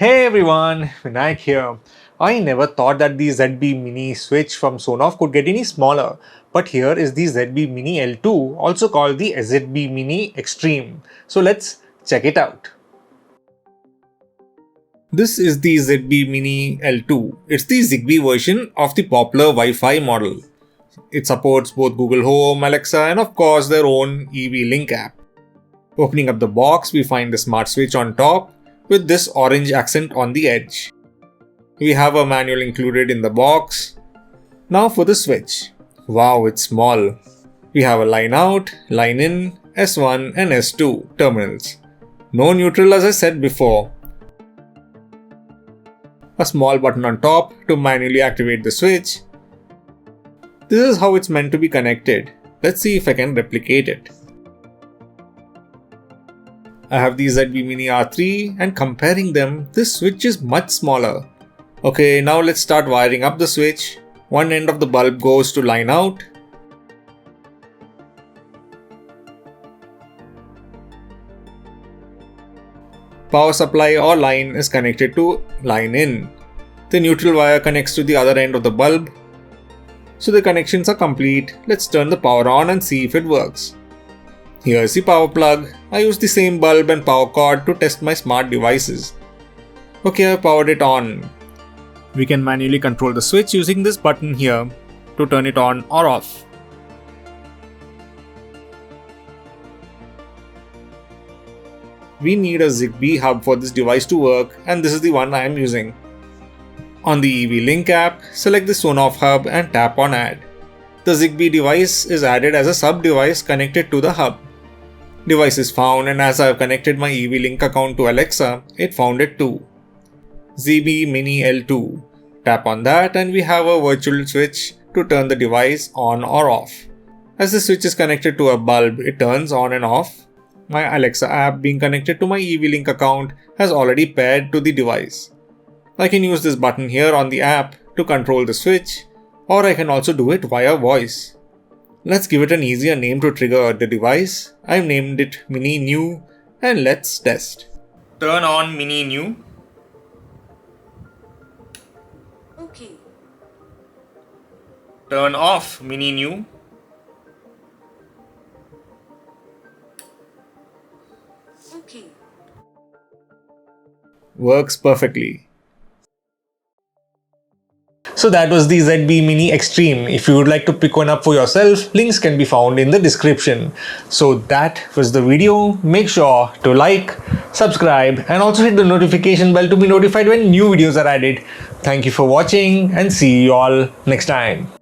Hey everyone, Vinayak here. I never thought that the ZB Mini switch from Sonoff could get any smaller, but here is the ZBMINIL2, also called the ZBmini Extreme. So let's check it out. This is the ZBMINIL2. It's the Zigbee version of the popular Wi-Fi model. It supports both Google Home, Alexa, and of course their own EV Link app. Opening up the box, we find the smart switch on top with this orange accent on the edge. We have a manual included in the box. Now for the switch. Wow, it's small. We have a line out, line in, S1 and S2 terminals. No neutral as I said before. A small button on top to manually activate the switch. This is how it's meant to be connected. Let's see if I can replicate it. I have the ZBmini R3 and comparing them, this switch is much smaller. Okay, now let's start wiring up the switch. One end of the bulb goes to line out. Power supply or line is connected to line in. The neutral wire connects to the other end of the bulb. So the connections are complete. Let's turn the power on and see if it works. Here's the power plug. I use the same bulb and power cord to test my smart devices. Okay, I powered it on. We can manually control the switch using this button here to turn it on or off. We need a Zigbee hub for this device to work, and this is the one I am using. On the EV Link app, select the Sonoff hub and tap on Add. The Zigbee device is added as a sub-device connected to the hub. Device is found, and as I have connected my EV Link account to Alexa, it found it too. ZBMINIL2. Tap on that and we have a virtual switch to turn the device on or off. As the switch is connected to a bulb, it turns on and off. My Alexa app being connected to my EV Link account has already paired to the device. I can use this button here on the app to control the switch, or I can also do it via voice. Let's give it an easier name to trigger the device. I've named it Mini New and let's test. Turn on Mini New. Okay. Turn off Mini New. Okay. Works perfectly. So that was the ZBmini Extreme. If you would like to pick one up for yourself, links can be found in the description. So that was the video. Make sure to like, subscribe and also hit the notification bell to be notified when new videos are added. Thank you for watching and see you all next time.